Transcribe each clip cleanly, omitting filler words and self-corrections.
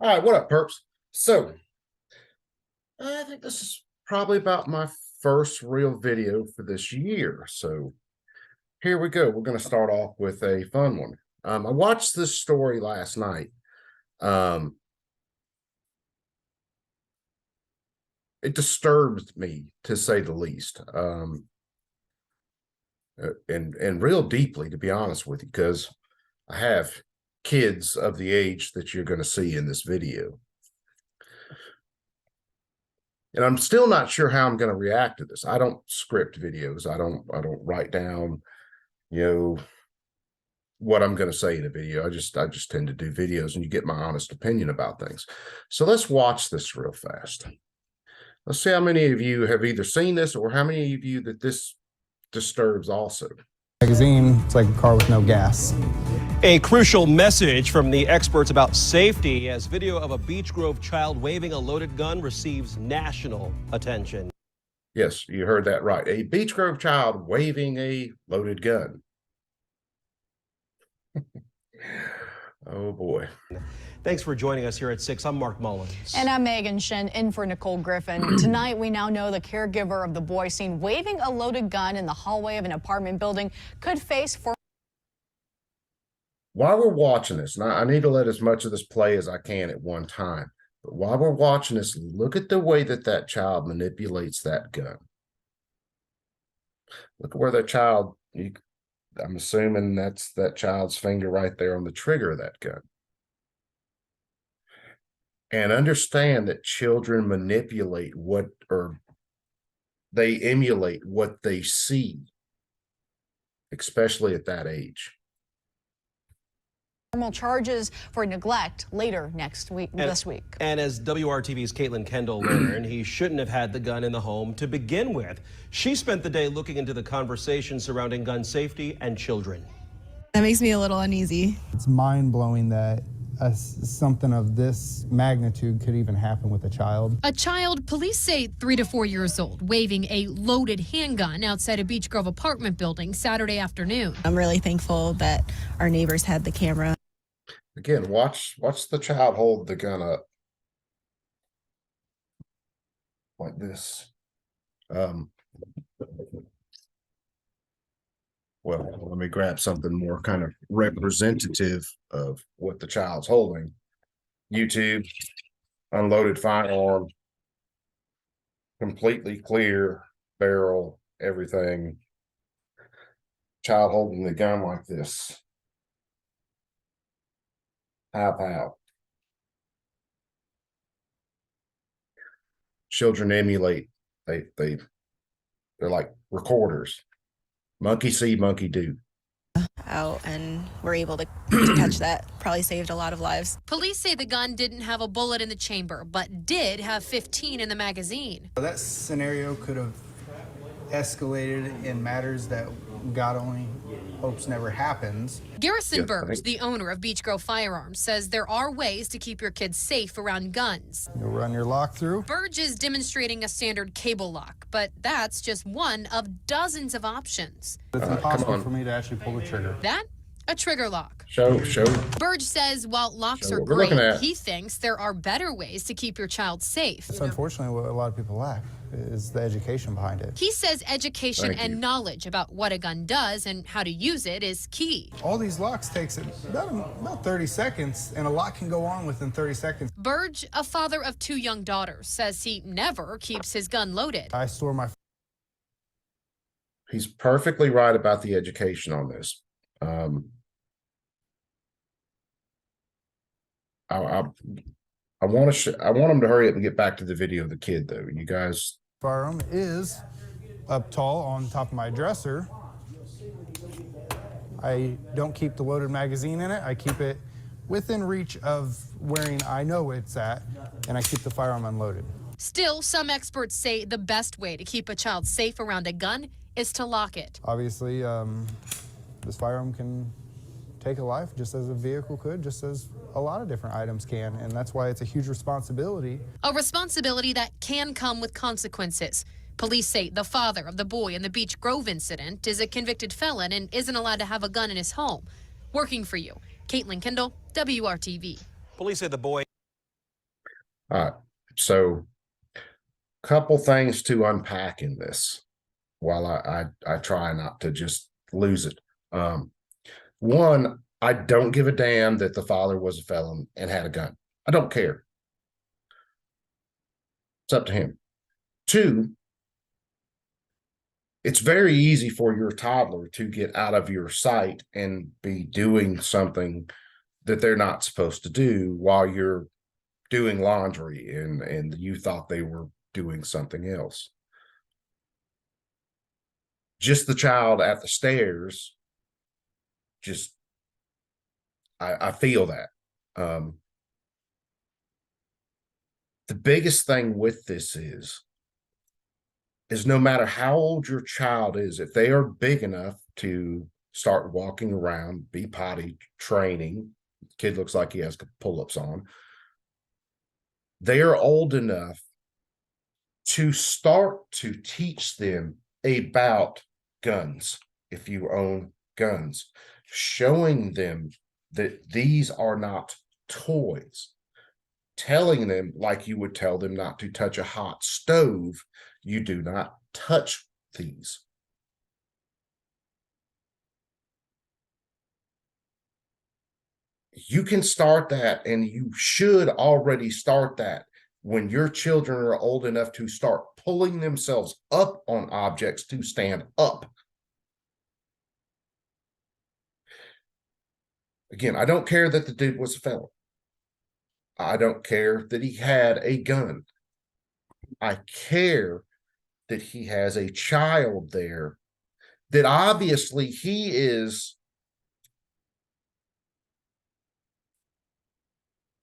All right, what up, perps? So, I think this is probably about my first real video for this year. So, here we go. We're going to start off with a fun one. I watched this story last night. It disturbed me, to say the least, and real deeply, to be honest with you, because I have kids of the age that you're going to see in this video. And I'm still not sure how I'm going to react to this. I don't script videos. I don't write down, what I'm going to say in a video. I just tend to do videos and you get my honest opinion about things. So let's watch this real fast. Let's see how many of you have either seen this or how many of you that this disturbs also. Magazine, it's like a car with no gas. A crucial message from the experts about safety as video of a Beech Grove child waving a loaded gun receives national attention. Yes, you heard that right. A Beech Grove child waving a loaded gun. Oh boy. Thanks for joining us here at 6. I'm Mark Mullins. And I'm Megan Shen, in for Nicole Griffin. Tonight, we now know the caregiver of the boy seen waving a loaded gun in the hallway of an apartment building could face for. While we're watching this, now I need to let as much of this play as I can at one time. But while we're watching this, look at the way that child manipulates that gun. Look at where that child, I'm assuming that's that child's finger right there on the trigger of that gun. And understand that children manipulate they emulate what they see, especially at that age. Formal charges for neglect later this week. And as WRTV's Caitlin Kendall learned, he shouldn't have had the gun in the home to begin with. She spent the day looking into the conversation surrounding gun safety and children. That makes me a little uneasy. It's mind-blowing that something of this magnitude could even happen with a child. A child, police say 3 to 4 years old, waving a loaded handgun outside a Beech Grove apartment building Saturday afternoon. I'm really thankful that our neighbors had the camera. Again, watch the child hold the gun up like this. Well, let me grab something more kind of representative of what the child's holding. YouTube, unloaded firearm, completely clear barrel, everything. Child holding the gun like this. Pow. Children emulate. They're like recorders. Monkey see, monkey do. Out and we're able to catch that. Probably saved a lot of lives. Police say the gun didn't have a bullet in the chamber, but did have 15 in the magazine. That scenario could have escalated in matters that God only hopes never happens. Garrison Burge, the owner of Beech Grove Firearms, says there are ways to keep your kids safe around guns. You'll run your lock through. Burge is demonstrating a standard cable lock, but that's just one of dozens of options. It's impossible for me to actually pull the trigger. That? A trigger lock. Show. Burge says while locks are what we're looking great, at. he thinks there are better ways to keep your child safe. That's unfortunately what a lot of people lack, is the education behind it. He says education Thank you. and knowledge about what a gun does and how to use it is key. All these locks takes about 30 seconds, and a lock can go on within 30 seconds. Burge, a father of 2 young daughters, says he never keeps his gun loaded. I store my... He's perfectly right about the education on this. I want him to hurry up and get back to the video of the kid, though. You guys. Firearm is up tall on top of my dresser. I don't keep the loaded magazine in it. I keep it within reach of where I know it's at, and I keep the firearm unloaded. Still, some experts say the best way to keep a child safe around a gun is to lock it. Obviously, this firearm can take a life just as a vehicle could, just as a lot of different items can, and that's why it's a huge responsibility. A responsibility that can come with consequences. Police say the father of the boy in the Beech Grove incident is a convicted felon and isn't allowed to have a gun in his home. Working for you, Caitlin Kendall, WRTV. Police say the boy All right. So, couple things to unpack in this while I try not to just lose it. One, I don't give a damn that the father was a felon and had a gun. I don't care. It's up to him. Two, it's very easy for your toddler to get out of your sight and be doing something that they're not supposed to do while you're doing laundry and you thought they were doing something else. Just the child at the stairs, just I feel that. The biggest thing with this is no matter how old your child is, if they are big enough to start walking around, be potty training, kid looks like he has pull-ups on, they are old enough to start to teach them about guns, if you own guns, showing them that these are not toys, telling them like you would tell them not to touch a hot stove, you do not touch these. You can start that, and you should already start that when your children are old enough to start pulling themselves up on objects to stand up. Again, I don't care that the dude was a felon. I don't care that he had a gun. I care that he has a child there that obviously he is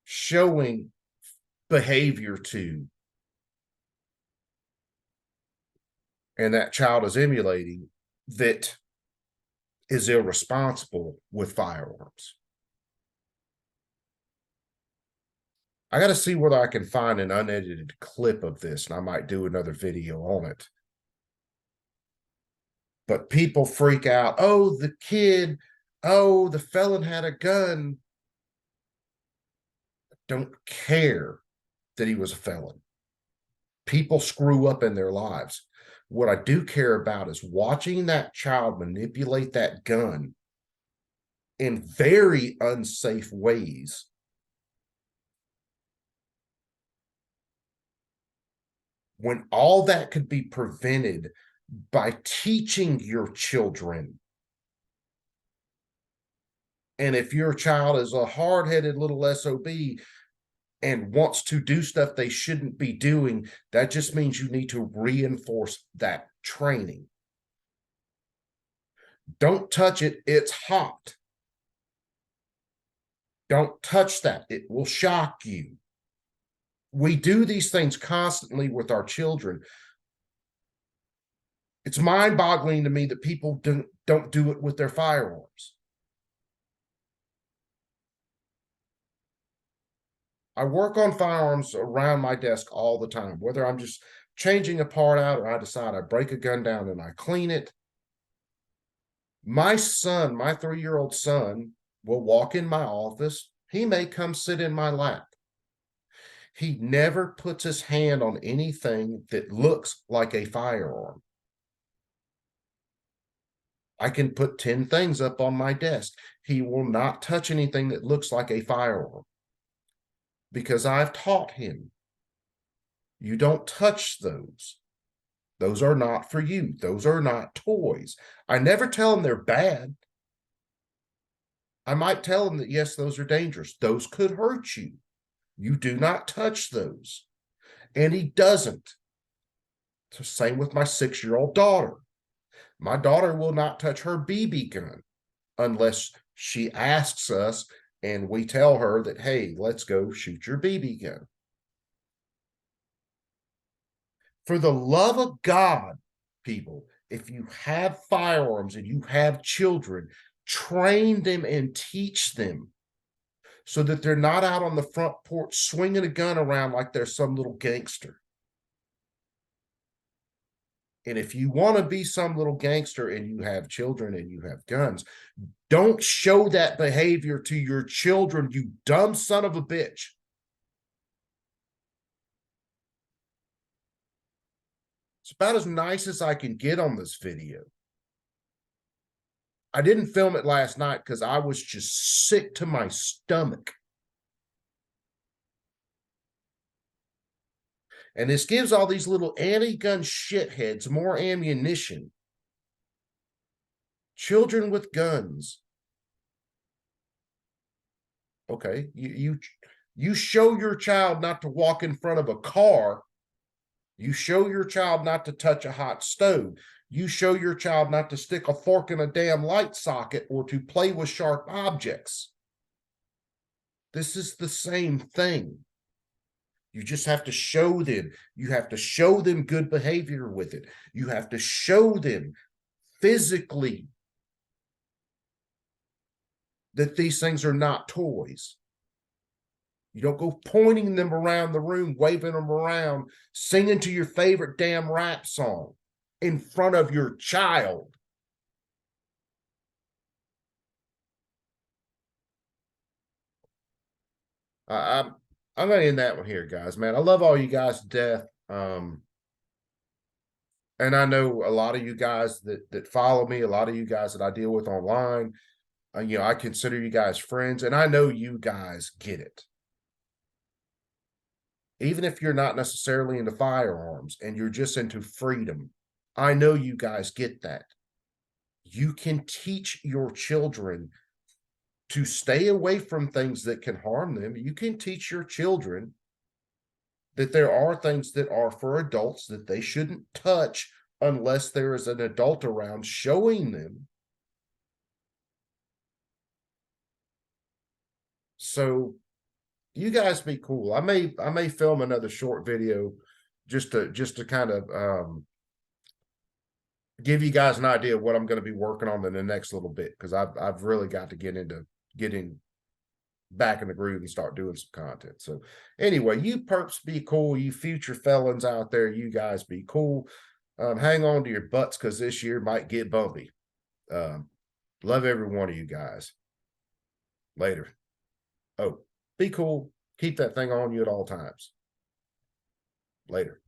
showing behavior to, and that child is emulating, that is irresponsible with firearms. I got to see whether I can find an unedited clip of this, and I might do another video on it. But people freak out. Oh, the kid. Oh, the felon had a gun. I don't care that he was a felon. People screw up in their lives. What I do care about is watching that child manipulate that gun in very unsafe ways. When all that could be prevented by teaching your children. And if your child is a hard-headed little SOB and wants to do stuff they shouldn't be doing, that just means you need to reinforce that training. Don't touch it. It's hot. Don't touch that. It will shock you. We do these things constantly with our children. It's mind-boggling to me that people don't do it with their firearms. I work on firearms around my desk all the time, whether I'm just changing a part out or I decide I break a gun down and I clean it. My son, my 3-year-old son, will walk in my office. He may come sit in my lap. He never puts his hand on anything that looks like a firearm. I can put 10 things up on my desk. He will not touch anything that looks like a firearm because I've taught him. You don't touch those. Those are not for you. Those are not toys. I never tell him they're bad. I might tell him that, yes, those are dangerous. Those could hurt you. You do not touch those. And he doesn't. It's the same with my 6-year-old daughter. My daughter will not touch her BB gun unless she asks us and we tell her that, hey, let's go shoot your BB gun. For the love of God, people, if you have firearms and you have children, train them and teach them so that they're not out on the front porch swinging a gun around like they're some little gangster. And if you want to be some little gangster and you have children and you have guns, don't show that behavior to your children, you dumb son of a bitch. It's about as nice as I can get on this video. I didn't film it last night because I was just sick to my stomach. And this gives all these little anti-gun shitheads more ammunition. Children with guns. Okay, you show your child not to walk in front of a car. You show your child not to touch a hot stove. You show your child not to stick a fork in a damn light socket or to play with sharp objects. This is the same thing. You just have to show them. You have to show them good behavior with it. You have to show them physically that these things are not toys. You don't go pointing them around the room, waving them around, singing to your favorite damn rap song in front of your child. I'm gonna end that one here, guys. Man, I love all you guys to death. And I know a lot of you guys that follow me, a lot of you guys that I deal with online. You know, I consider you guys friends, and I know you guys get it. Even if you're not necessarily into firearms and you're just into freedom, I know you guys get that. You can teach your children to stay away from things that can harm them. You can teach your children that there are things that are for adults that they shouldn't touch unless there is an adult around showing them. So you guys be cool. I may film another short video just to kind of give you guys an idea of what I'm going to be working on in the next little bit, because I've really got to get into getting back in the groove and start doing some content. So anyway, you perps be cool. You future felons out there, you guys be cool. Hang on to your butts, because this year might get bumpy. Love every one of you guys. Later. Oh, be cool. Keep that thing on you at all times. Later.